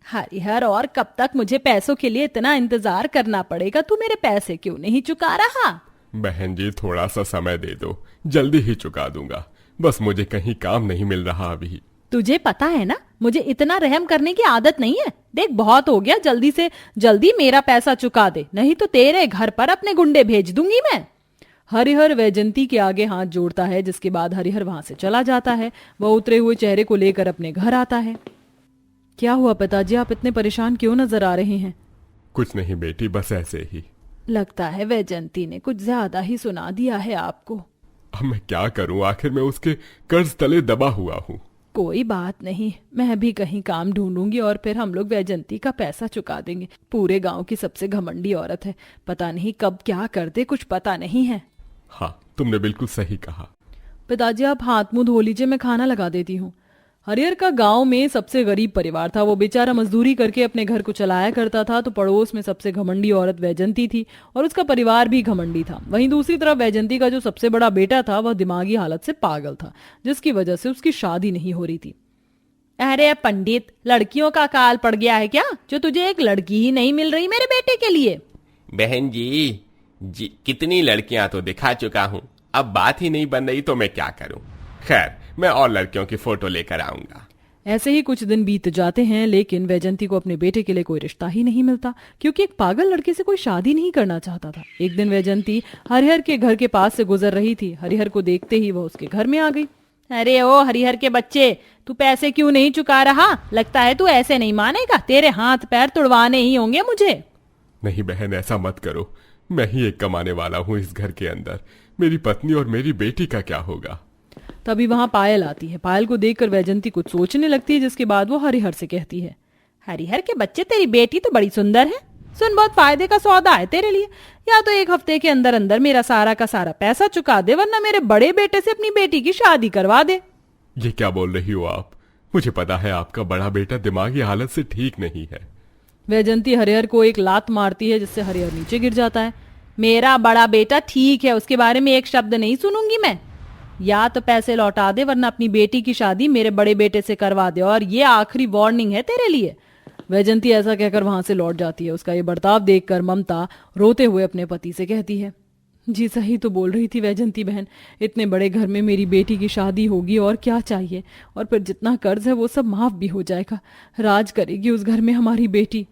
हरिहर, और कब तक मुझे पैसों के लिए इतना इंतजार करना पड़ेगा? तू मेरे पैसे क्यों नहीं चुका रहा? बहन जी थोड़ा सा समय दे दो, जल्दी ही चुका दूंगा। बस मुझे कहीं काम नहीं मिल रहा अभी। तुझे पता है ना, मुझे इतना रहम करने की आदत नहीं है। देख बहुत हो गया, जल्दी से जल्दी मेरा पैसा चुका दे, नहीं तो तेरे घर पर अपने गुंडे भेज दूंगी मैं। हरिहर वैजंती के आगे हाथ जोड़ता है, जिसके बाद हरिहर वहां से चला जाता है। वह उतरे हुए चेहरे को लेकर अपने घर आता है। क्या हुआ पिताजी, आप इतने परेशान क्यों नजर आ रहे हैं? कुछ नहीं बेटी, बस ऐसे ही। लगता है वैजंती ने कुछ ज्यादा ही सुना दिया है आपको। अब मैं क्या करूं, आखिर मैं उसके कर्ज तले दबा हुआ हूँ। कोई बात नहीं, मैं भी कहीं काम ढूंढूंगी और फिर हम लोग वैजंती का पैसा चुका देंगे। पूरे गांव की सबसे घमंडी औरत है, पता नहीं कब क्या कर दे, कुछ पता नहीं है। हाँ तुमने बिल्कुल सही कहा। पिताजी आप हाथ मुंह धो लीजिए, मैं खाना लगा देती हूँ। हरिहर का गांव में सबसे गरीब परिवार था। वो बेचारा मजदूरी करके अपने घर को चलाया करता था, तो पड़ोस में सबसे घमंडी औरत वैजंती थी और उसका परिवार भी घमंडी था। वहीं दूसरी तरफ वैजंती का जो सबसे बड़ा बेटा था वह दिमागी हालत से पागल था, जिसकी वजह से उसकी शादी नहीं हो रही थी। अरे पंडित, लड़कियों का काल पड़ गया है क्या, जो तुझे एक लड़की ही नहीं मिल रही मेरे बेटे के लिए? बहन जी कितनी लड़कियां तो दिखा चुका हूँ, अब बात ही नहीं बन रही तो मैं क्या करूँ। खैर मैं और लड़कियों की फोटो लेकर आऊंगा। ऐसे ही कुछ दिन बीत जाते हैं, लेकिन वैजंती को अपने बेटे के लिए कोई रिश्ता ही नहीं मिलता, क्योंकि एक पागल लड़के से कोई शादी नहीं करना चाहता था। एक दिन वैजंती हरिहर के घर के पास से गुजर रही थी। हरिहर को देखते ही वह उसके घर में आ गई। अरे ओ हरिहर के बच्चे, तू पैसे क्यों नहीं चुका रहा? लगता है तू ऐसे नहीं मानेगा, तेरे हाथ पैर तुड़वाने ही होंगे मुझे। नहीं बहन, ऐसा मत करो, मैं ही एक कमाने वाला हूँ इस घर के अंदर। मेरी पत्नी और मेरी बेटी का क्या होगा? तभी वहां पायल आती है। पायल को देखकर वैजंती कुछ सोचने लगती है, जिसके बाद वो हरिहर से कहती है, हरिहर के बच्चे, तेरी बेटी तो बड़ी सुंदर है। सुन, बहुत फायदे का सौदा है तेरे लिए। या तो एक हफ्ते के अंदर अंदर मेरा सारा का सारा पैसा चुका दे, वरना मेरे बड़े बेटे से अपनी बेटी की शादी करवा दे। ये क्या बोल रही हो आप? मुझे पता है आपका बड़ा बेटा दिमागी हालत से ठीक नहीं है। वैजंती हरिहर को एक लात मारती है, जिससे हरिहर नीचे गिर जाता है। मेरा बड़ा बेटा ठीक है, उसके बारे में एक शब्द नहीं सुनूंगी मैं। या तो पैसे लौटा दे, वरना अपनी बेटी की शादी मेरे बड़े बेटे से करवा दे, और ये आखिरी वार्निंग है तेरे लिए। वैजंती ऐसा कहकर वहां से लौट जाती है। उसका ये बर्ताव देखकर ममता रोते हुए अपने पति से कहती है, जी सही तो बोल रही थी वैजंती बहन, इतने बड़े घर में मेरी बेटी की शादी होगी और क्या चाहिए, और फिर जितना कर्ज है वो सब माफ भी हो जाएगा। राज करेगी उस घर में हमारी बेटी।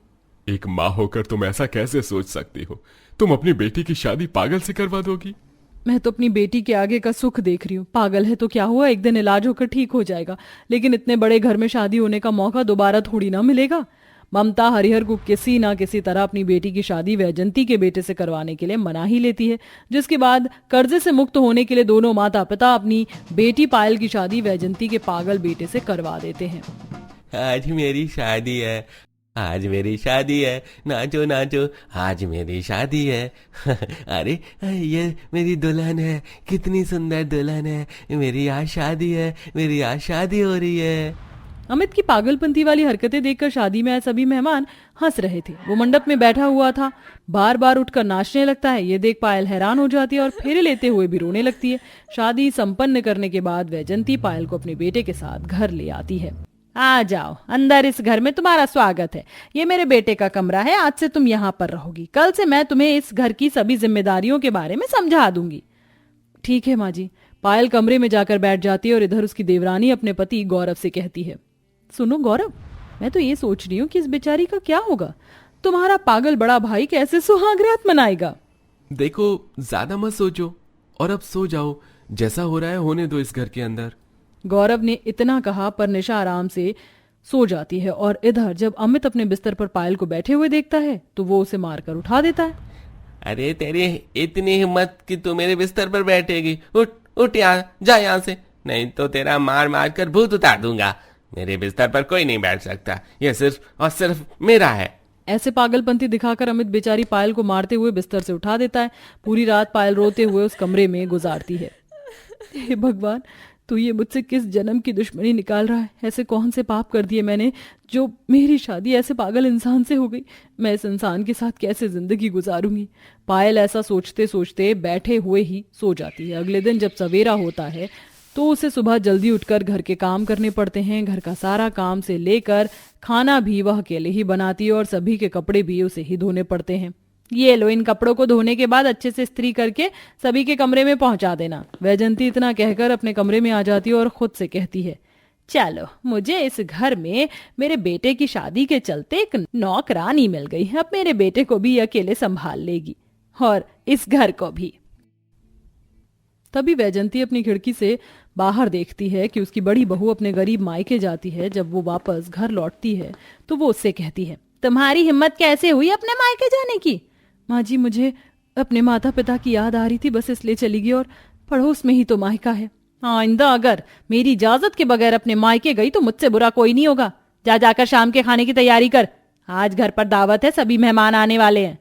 एक माँ होकर तुम ऐसा कैसे सोच सकती हो? तुम अपनी बेटी की शादी पागल से करवा दोगी? मैं तो अपनी बेटी के आगे का सुख देख रही हूँ। पागल है तो क्या हुआ, एक दिन इलाज होकर ठीक हो जाएगा, लेकिन इतने बड़े घर में शादी होने का मौका दोबारा थोड़ी ना मिलेगा। ममता हरिहर को किसी ना किसी तरह अपनी बेटी की शादी वैजंती के बेटे से करवाने के लिए मना ही लेती है, जिसके बाद कर्जे से मुक्त होने के लिए दोनों माता पिता अपनी बेटी पायल की शादी वैजंती के पागल बेटे से करवा देते हैं। आज मेरी शादी है, आज मेरी शादी है, नाचो नाचो, आज मेरी शादी है। अरे ये मेरी दुल्हन है, कितनी सुंदर दुल्हन है, मेरी आज शादी है, मेरी आज शादी हो रही है। अमित की पागलपंती वाली हरकतें देखकर शादी में आए सभी मेहमान हंस रहे थे। वो मंडप में बैठा हुआ था, बार बार उठकर नाचने लगता है। ये देख पायल हैरान हो जाती है और फेरे लेते हुए भी रोने लगती है। शादी संपन्न करने के बाद वैजंती पायल को अपने बेटे के साथ घर ले आती है। आ जाओ अंदर, इस घर में तुम्हारा स्वागत है। ये मेरे बेटे का कमरा है, आज से तुम यहाँ पर रहोगी। कल से मैं तुम्हें इस घर की सभी जिम्मेदारियों के बारे में समझा दूंगी। ठीक है माँ जी। पायल कमरे में जाकर बैठ जाती है और इधर उसकी देवरानी अपने पति गौरव से कहती है, सुनो गौरव, मैं तो ये सोच रही हूँ कि इस बेचारी का क्या होगा। तुम्हारा पागल बड़ा भाई कैसे सुहागरात मनाएगा? देखो ज्यादा मत सोचो और अब सो जाओ, जैसा हो रहा है होने दो इस घर के अंदर। गौरव ने इतना कहा पर निशा आराम से सो जाती है, और इधर जब अमित अपने बिस्तर पर पायल को बैठे हुए देखता है तो वो उसे मारकर उठा देता है। अरे तेरी इतनी हिम्मत कि तू मेरे बिस्तर पर बैठेगी? उठ उठ यहाँ, जा यहाँ से, नहीं तो तेरा मार मार कर भूत उतार दूंगा। मेरे बिस्तर पर कोई नहीं बैठ सकता, यह सिर्फ और सिर्फ मेरा है। ऐसे पागलपंती दिखाकर अमित बेचारी पायल को मारते हुए बिस्तर से उठा देता है। पूरी रात पायल रोते हुए उस कमरे में गुजारती है। हे भगवान, तू ये मुझसे किस जन्म की दुश्मनी निकाल रहा है? ऐसे कौन से पाप कर दिए मैंने जो मेरी शादी ऐसे पागल इंसान से हो गई? मैं इस इंसान के साथ कैसे जिंदगी गुजारूंगी? पायल ऐसा सोचते सोचते बैठे हुए ही सो जाती है। अगले दिन जब सवेरा होता है तो उसे सुबह जल्दी उठकर घर के काम करने पड़ते हैं। घर का सारा काम से लेकर खाना भी वह अकेले ही बनाती है और सभी के कपड़े भी उसे ही धोने पड़ते हैं। ये लो, इन कपड़ों को धोने के बाद अच्छे से इस्त्री करके सभी के कमरे में पहुंचा देना। वैजंती इतना कहकर अपने कमरे में आ जाती है और खुद से कहती है, चलो, मुझे इस घर में मेरे बेटे की शादी के चलते एक नौकरानी मिल गई। अब मेरे बेटे को भी अकेले संभाल लेगी और इस घर को भी। तभी वैजंती अपनी खिड़की से बाहर देखती है कि उसकी बड़ी बहू अपने गरीब मायके जाती है। जब वो वापस घर लौटती है तो वो उससे कहती है, तुम्हारी हिम्मत कैसे हुई अपने मायके जाने की? माँ जी, मुझे अपने माता पिता की याद आ रही थी, बस इसलिए चली गई, और पड़ोस में ही तो मायका है। आइंदा अगर मेरी इजाजत के बगैर अपने मायके गई तो मुझसे बुरा कोई नहीं होगा। जाकर शाम के खाने की तैयारी कर, आज घर पर दावत है, सभी मेहमान आने वाले हैं।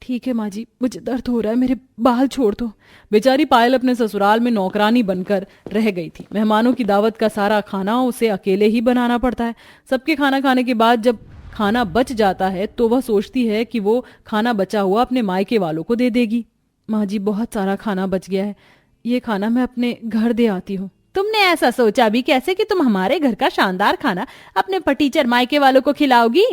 ठीक है माँ जी, मुझे दर्द हो रहा है, मेरे बाल छोड़ दो। बेचारी पायल अपने ससुराल में नौकरानी बनकर रह गई थी। मेहमानों की दावत का सारा खाना उसे अकेले ही बनाना पड़ता है। सबके खाना खाने के बाद जब खाना बच जाता है तो वह सोचती है कि वो खाना बचा हुआ अपने मायके वालों को दे देगी। माँ जी, बहुत सारा खाना बच गया है, ये खाना मैं अपने घर दे आती हूँ। तुमने ऐसा सोचा भी कैसे कि तुम हमारे घर का शानदार खाना अपने पटीचर मायके वालों को खिलाओगी?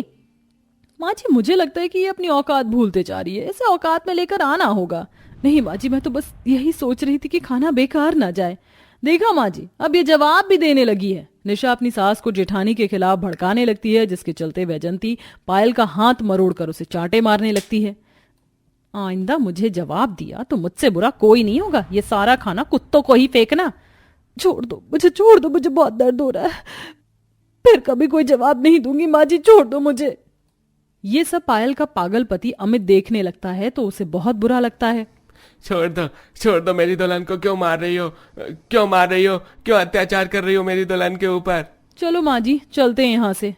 माँ जी, मुझे लगता है कि ये अपनी औकात भूलते जा रही है, इसे औकात में लेकर आना होगा। नहीं माँ जी, मैं तो बस यही सोच रही थी कि खाना बेकार ना जाए। देखा माँ जी, अब ये जवाब भी देने लगी है। निशा अपनी सास को जेठानी के खिलाफ भड़काने लगती है, जिसके चलते वैजंती पायल का हाथ मरोड़कर उसे चांटे मारने लगती है। आइंदा मुझे जवाब दिया तो मुझसे बुरा कोई नहीं होगा। ये सारा खाना कुत्तों को ही फेंकना। छोड़ दो, मुझे छोड़ दो, मुझे बहुत दर्द हो रहा है, फिर कभी कोई जवाब नहीं दूंगी। माँ जी, छोड़ दो मुझे। ये सब पायल का पागल पति अमित देखने लगता है तो उसे बहुत बुरा लगता है। छोड़ दो, मेरी दुल्हन को क्यों मार रही हो? क्यों अत्याचार कर रही हो मेरी दुल्हन के ऊपर? चलो माँ जी, चलते हैं यहाँ से।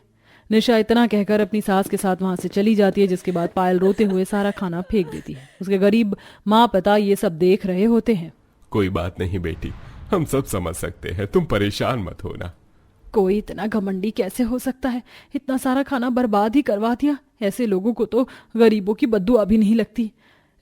निशा इतना कहकर अपनी सास के साथ वहां से चली जाती है, जिसके बाद पायल रोते हुए सारा खाना फेंक देती है। उसके गरीब माँ पिता ये सब देख रहे होते हैं। कोई बात नहीं बेटी, हम सब समझ सकते हैं, तुम परेशान मत होना। कोई इतना घमंडी कैसे हो सकता है? इतना सारा खाना बर्बाद ही करवा दिया। ऐसे लोगों को तो गरीबों की बद्दुआ भी नहीं लगती।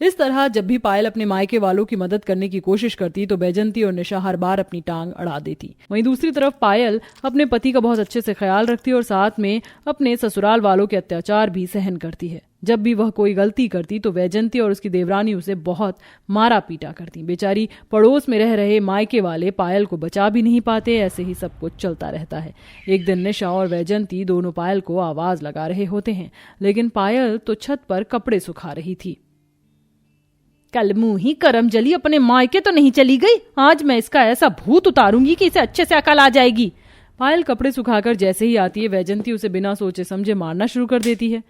इस तरह जब भी पायल अपने मायके वालों की मदद करने की कोशिश करती तो बैजंती और निशा हर बार अपनी टांग अड़ा देती। वहीं दूसरी तरफ पायल अपने पति का बहुत अच्छे से ख्याल रखती और साथ में अपने ससुराल वालों के अत्याचार भी सहन करती है। जब भी वह कोई गलती करती तो वैजंती और उसकी देवरानी उसे बहुत मारा पीटा करती। बेचारी पड़ोस में रह रहे मायके वाले पायल को बचा भी नहीं पाते। ऐसे ही सब कुछ चलता रहता है। एक दिन निशा और वैजंती दोनों पायल को आवाज लगा रहे होते हैं, लेकिन पायल तो छत पर कपड़े सुखा रही थी। कल मुंही करम जली अपने मायके तो नहीं चली गई, आज मैं इसका ऐसा भूत उतारूंगी कि इसे अच्छे से अकल आ जाएगी। पायल कपड़े सुखाकर जैसे ही आती है, वैजंती उसे बिना सोचे समझे मारना शुरू कर देती है।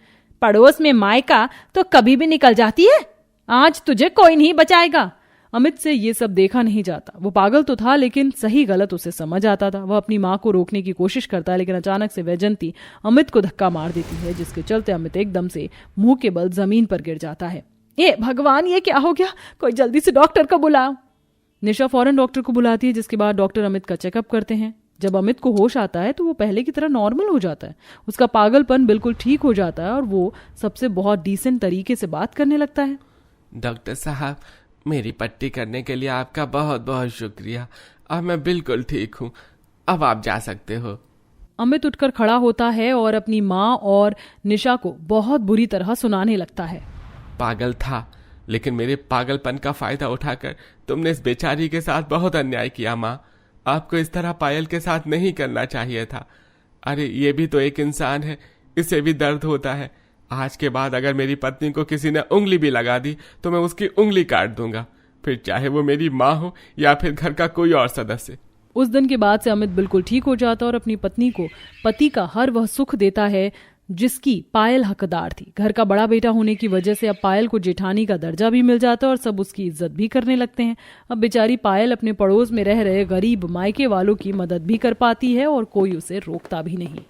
पड़ोस में मायका तो कभी भी निकल जाती है, आज तुझे कोई नहीं बचाएगा। अमित से ये सब देखा नहीं जाता। वो पागल तो था लेकिन सही गलत उसे समझ आता था। वह अपनी माँ को रोकने की कोशिश करता है, लेकिन अचानक से वैजंती अमित को धक्का मार देती है, जिसके चलते अमित एकदम से मुंह के बल जमीन पर गिर जाता है। ये भगवान, ये क्या हो गया? कोई जल्दी से डॉक्टर को बुलाओ। निशा फौरन डॉक्टर को बुलाती है, जिसके बाद डॉक्टर अमित का चेकअप करते हैं। जब अमित को होश आता है तो वो पहले की तरह नॉर्मल हो जाता है। उसका पागलपन बिल्कुल ठीक हो जाता है और वो सबसे बहुत डिसेंट तरीके से बात करने लगता है। डॉक्टर साहब, मेरी पट्टी करने के लिए आपका बहुत बहुत शुक्रिया। अब मैं बिल्कुल ठीक हूँ, अब आप जा सकते हो। अमित उठकर खड़ा होता है और अपनी माँ और निशा को बहुत बुरी तरह सुनाने लगता है। पागल था, लेकिन मेरे पागलपन का फायदा उठाकर तुमने इस बेचारी के साथ बहुत अन्याय किया। माँ, आपको इस तरह पायल के साथ नहीं करना चाहिए था। अरे ये भी तो एक इंसान है, इसे भी दर्द होता है। आज के बाद अगर मेरी पत्नी को किसी ने उंगली भी लगा दी तो मैं उसकी उंगली काट दूंगा, फिर चाहे वो मेरी माँ हो या फिर घर का कोई और सदस्य। उस दिन के बाद से अमित बिल्कुल ठीक हो जाता और अपनी पत्नी को पति का हर वह सुख देता है जिसकी पायल हकदार थी। घर का बड़ा बेटा होने की वजह से अब पायल को जेठानी का दर्जा भी मिल जाता है और सब उसकी इज्जत भी करने लगते हैं। अब बेचारी पायल अपने पड़ोस में रह रहे गरीब मायके वालों की मदद भी कर पाती है और कोई उसे रोकता भी नहीं।